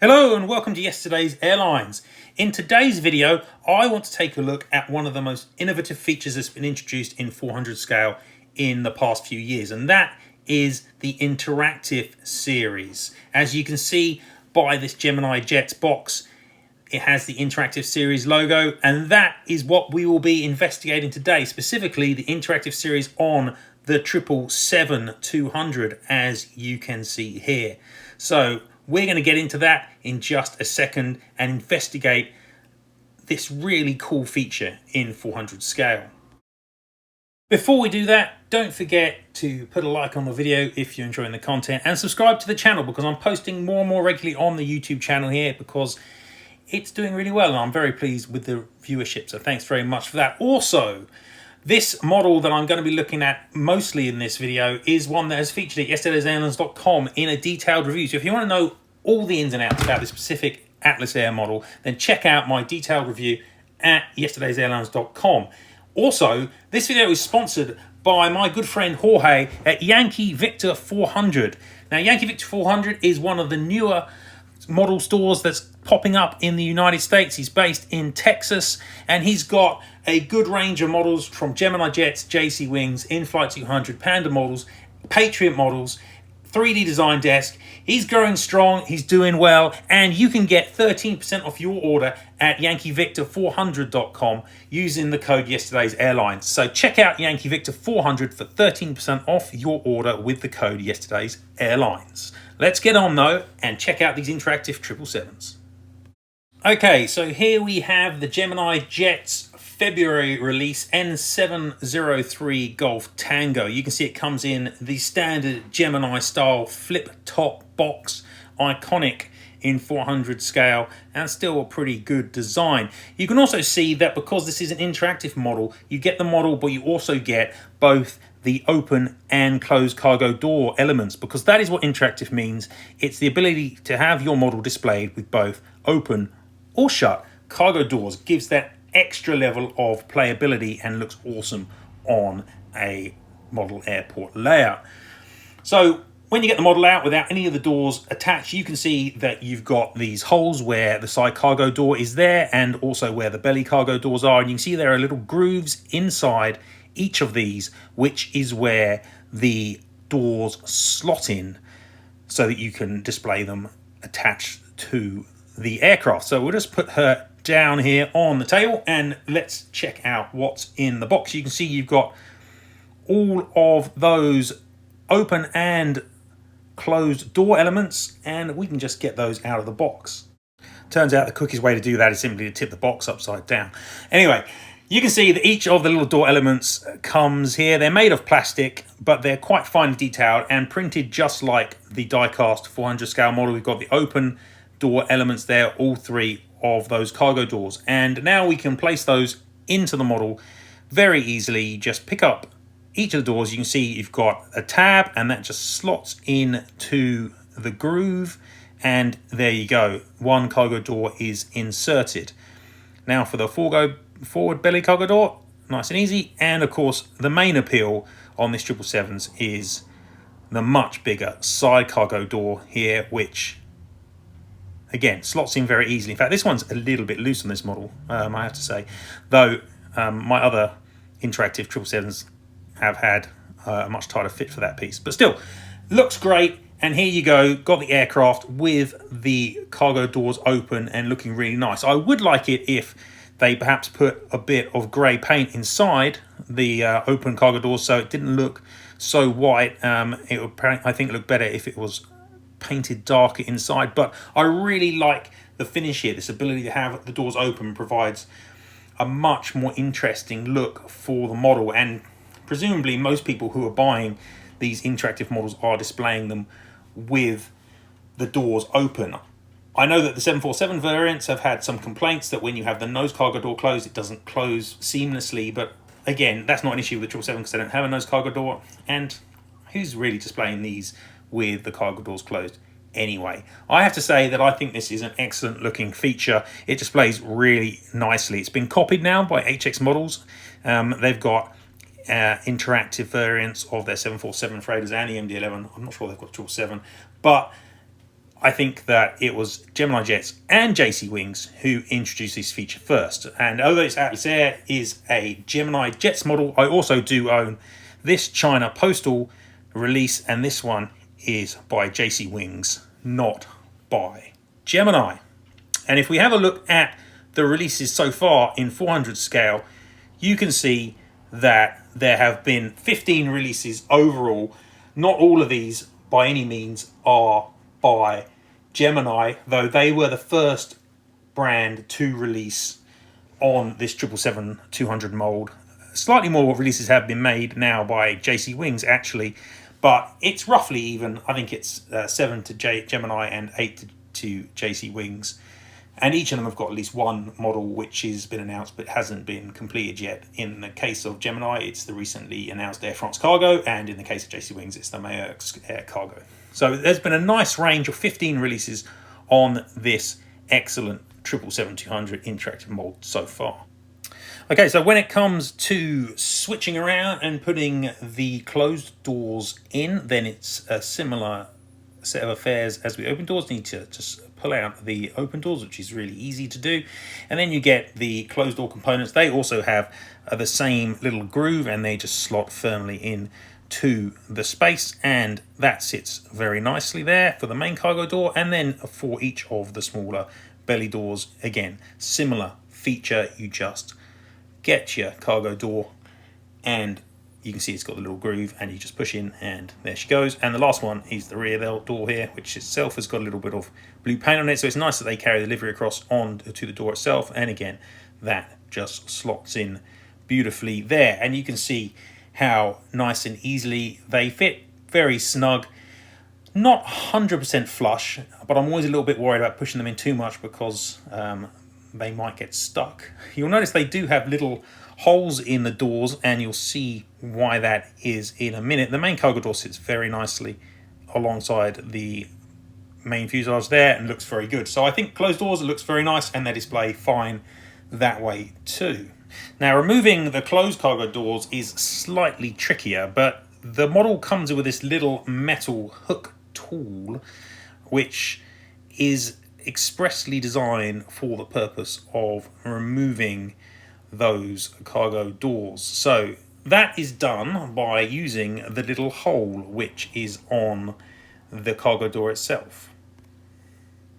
Hello and welcome to Yesterday's Airlines. In today's video, I want to take a look at one of the most innovative features that's been introduced in 400 scale in the past few years, and that is the interactive series. As you can see by this Gemini Jets box, it has the interactive series logo, and that is what we will be investigating today, specifically the interactive series on the 777-200, as you can see here. So we're going to get into that in just a second and investigate this really cool feature in 400 scale. Before we do that, don't forget to put a like on the video if you're enjoying the content, and subscribe to the channel because I'm posting more and more regularly on the YouTube channel here because it's doing really well and I'm very pleased with the viewership, so thanks very much for that. Also, this model that I'm going to be looking at mostly in this video is one that has featured at yesterdaysairlines.com in a detailed review. So if you want to know all the ins and outs about this specific Atlas Air model, then check out my detailed review at yesterdaysairlines.com. Also, this video is sponsored by my good friend Jorge at Yankee Victor 400. Now, Yankee Victor 400 is one of the newer model stores that's popping up in the United States. He's based in Texas and he's got a good range of models from Gemini Jets, JC Wings, In-Flight 200, Panda models, Patriot models, 3D design desk. He's growing strong, he's doing well, and you can get 13% off your order at yankeevictor400.com using the code Yesterday's Airlines. So check out Yankee Victor 400 for 13% off your order with the code Yesterday's Airlines. Let's get on though and check out these interactive 777s. Okay, so here we have the Gemini Jets February release N703 Golf Tango. You can see it comes in the standard Gemini style flip top box, iconic in 400 scale, and still a pretty good design. You can also see that because this is an interactive model, you get the model, but you also get both the open and closed cargo door elements, because that is what interactive means. It's the ability to have your model displayed with both open or shut cargo doors. Gives that extra level of playability and looks awesome on a model airport layout. So when you get the model out without any of the doors attached, you can see that you've got these holes where the side cargo door is there and also where the belly cargo doors are, and you can see there are little grooves inside each of these, which is where the doors slot in so that you can display them attached to the aircraft. So we'll just put her down here on the table and let's check out what's in the box. You can see you've got all of those open and closed door elements, and we can just get those out of the box. Turns out the quickest way to do that is simply to tip the box upside down. Anyway, you can see that each of the little door elements comes here. They're made of plastic, but they're quite finely detailed and printed just like the die-cast 400 scale model. We've got the open door elements there, all three of those cargo doors. And now we can place those into the model very easily. You just pick up each of the doors. You can see you've got a tab and that just slots into the groove. And there you go. One cargo door is inserted. Now for the forward belly cargo door, nice and easy. And of course, the main appeal on this 777s is the much bigger side cargo door here, which again slots in very easily. In fact, this one's a little bit loose on this model, I have to say, though my other interactive 777s have had a much tighter fit for that piece, but still looks great. And here you go, got the aircraft with the cargo doors open and looking really nice. I would like it if they perhaps put a bit of grey paint inside the open cargo doors so it didn't look so white. It would, I think, look better if it was painted darker inside, but I really like the finish here. This ability to have the doors open provides a much more interesting look for the model, and presumably most people who are buying these interactive models are displaying them with the doors open. I know that the 747 variants have had some complaints that when you have the nose cargo door closed, it doesn't close seamlessly, but again, that's not an issue with the 777 because they don't have a nose cargo door, and who's really displaying these with the cargo doors closed anyway? I have to say that I think this is an excellent looking feature. It displays really nicely. It's been copied now by HX Models. They've got interactive variants of their 747 freighters and the MD-11. I'm not sure they've got 777, but I think that it was Gemini Jets and JC Wings who introduced this feature first. And although it's Atlas Air is a Gemini Jets model, I also do own this China Postal release, and this one is by JC Wings, not by Gemini. And if we have a look at the releases so far in 400 scale, you can see that there have been 15 releases overall. Not all of these by any means are by Gemini, though they were the first brand to release on this 777-200 mold. Slightly more releases have been made now by JC Wings actually, but it's roughly even. I think it's 7 to Gemini and 8 to JC Wings, and each of them have got at least one model which has been announced but hasn't been completed yet. In the case of Gemini, it's the recently announced Air France Cargo, and in the case of JC Wings, it's the Maersk Air Cargo. So there's been a nice range of 15 releases on this excellent 777-200 interactive mold so far. Okay, so when it comes to switching around and putting the closed doors in, then it's a similar set of affairs as with open doors. You need to just pull out the open doors, which is really easy to do, and then you get the closed door components. They also have the same little groove, and they just slot firmly in to the space, and that sits very nicely there for the main cargo door. And then for each of the smaller belly doors, again, similar feature. You just get your cargo door, and you can see it's got the little groove, and you just push in, and there she goes. And the last one is the rear door here, which itself has got a little bit of blue paint on it, so it's nice that they carry the livery across on to the door itself. And again, that just slots in beautifully there, and you can see how nice and easily they fit. Very snug, not 100% flush, but I'm always a little bit worried about pushing them in too much because they might get stuck. You'll notice they do have little holes in the doors, and you'll see why that is in a minute. The main cargo door sits very nicely alongside the main fuselage there and looks very good. So I think closed doors, it looks very nice, and they display fine that way too. Now, removing the closed cargo doors is slightly trickier, but the model comes with this little metal hook tool, which is expressly designed for the purpose of removing those cargo doors. So that is done by using the little hole which is on the cargo door itself.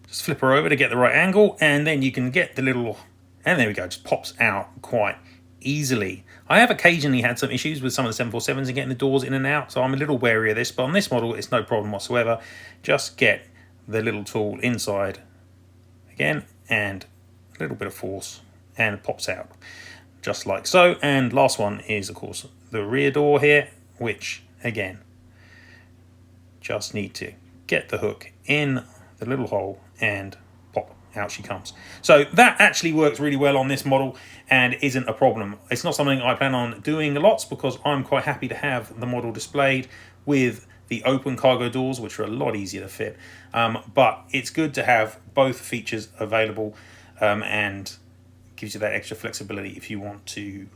Just flip her over to get the right angle, and then you can get the little, and there we go, just pops out quite easily. I have occasionally had some issues with some of the 747s and getting the doors in and out, so I'm a little wary of this, but on this model it's no problem whatsoever. Just get the little tool inside again, and a little bit of force, and it pops out just like so. And last one is of course the rear door here, which again, just need to get the hook in the little hole and pop, out she comes. So that actually works really well on this model and isn't a problem. It's not something I plan on doing lots because I'm quite happy to have the model displayed with the open cargo doors, which are a lot easier to fit. But it's good to have both features available, and gives you that extra flexibility if you want to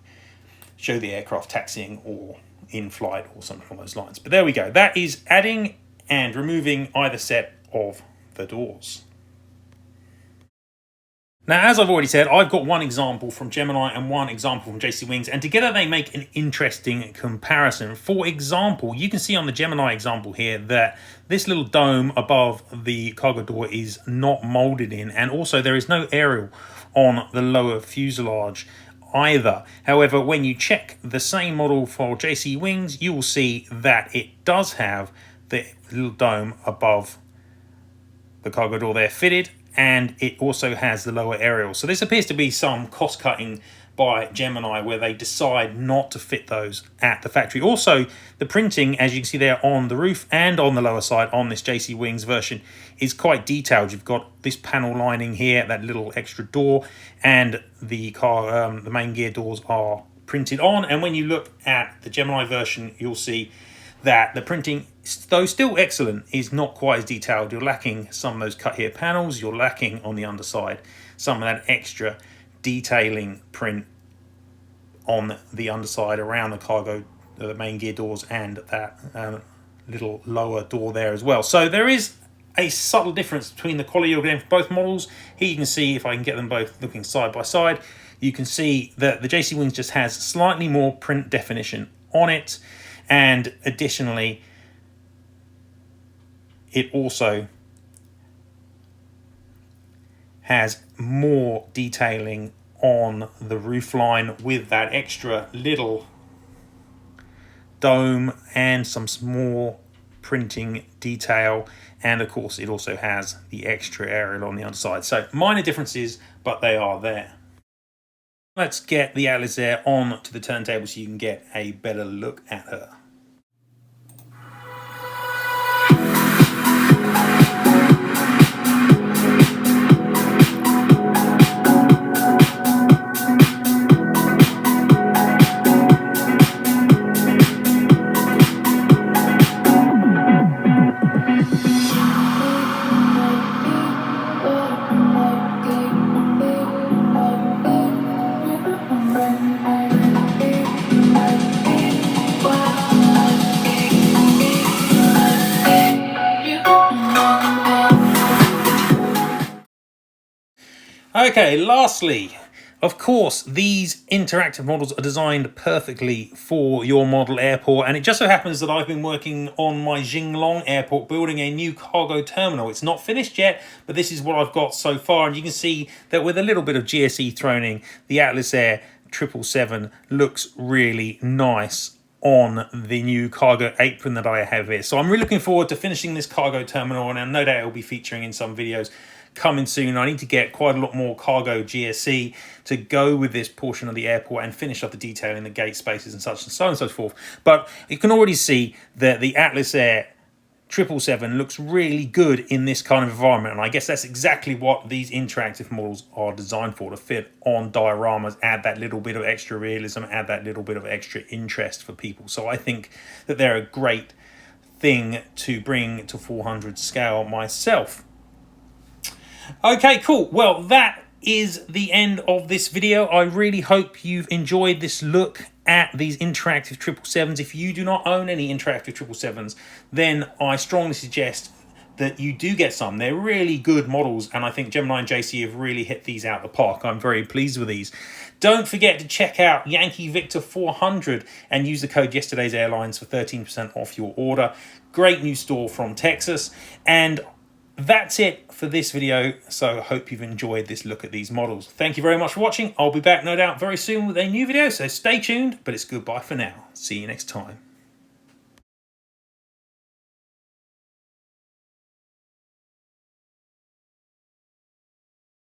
show the aircraft taxiing or in flight or something along those lines. But there we go. That is adding and removing either set of the doors. Now, as I've already said, I've got one example from Gemini and one example from JC Wings, and together they make an interesting comparison. For example, you can see on the Gemini example here that this little dome above the cargo door is not molded in, and also there is no aerial on the lower fuselage either. However, when you check the same model for JC Wings, you will see that it does have the little dome above the cargo door there fitted, and it also has the lower aerial. So this appears to be some cost cutting by Gemini where they decide not to fit those at the factory. Also, the printing, as you can see there on the roof and on the lower side on this JC Wings version, is quite detailed. You've got this panel lining here, that little extra door, and the the main gear doors are printed on. And when you look at the Gemini version, you'll see that the printing, though still excellent, is not quite as detailed. You're lacking some of those cut here panels. You're lacking on the underside some of that extra detailing print on the underside around the cargo, the main gear doors, and that little lower door there as well. So there is a subtle difference between the quality you're getting for both models. Here you can see, if I can get them both looking side by side, you can see that the JC Wings just has slightly more print definition on it, and additionally it also has more detailing on the roofline with that extra little dome and some small printing detail, and of course it also has the extra aerial on the underside. So minor differences, but they are there. Let's get the Atlas Air on to the turntable so you can get a better look at her. Okay, lastly, of course, these interactive models are designed perfectly for your model airport, and it just so happens that I've been working on my Jinglong airport building a new cargo terminal. It's not finished yet, but this is what I've got so far, and you can see that with a little bit of GSE thrown in, the Atlas Air 777 looks really nice on the new cargo apron that I have here. So I'm really looking forward to finishing this cargo terminal, and no doubt it will be featuring in some videos coming soon. I need to get quite a lot more cargo GSE to go with this portion of the airport and finish up the detail in the gate spaces and such and so on and so forth. But you can already see that the Atlas Air 777 looks really good in this kind of environment, and I guess that's exactly what these interactive models are designed for, to fit on dioramas, add that little bit of extra realism, add that little bit of extra interest for people. So I think that they're a great thing to bring to 400 scale myself. Okay, cool. Well, that is the end of this video. I really hope you've enjoyed this look at these interactive 777s. If you do not own any interactive 777s, then I strongly suggest that you do get some. They're really good models, and I think Gemini and JC have really hit these out the park. I'm very pleased with these. Don't forget to check out Yankee Victor 400 and use the code Yesterday's Airlines for 13% off your order. Great new store from Texas. And that's it for this video, so I hope you've enjoyed this look at these models. Thank you very much for watching. I'll be back no doubt very soon with a new video, so stay tuned, but it's goodbye for now. See you next time.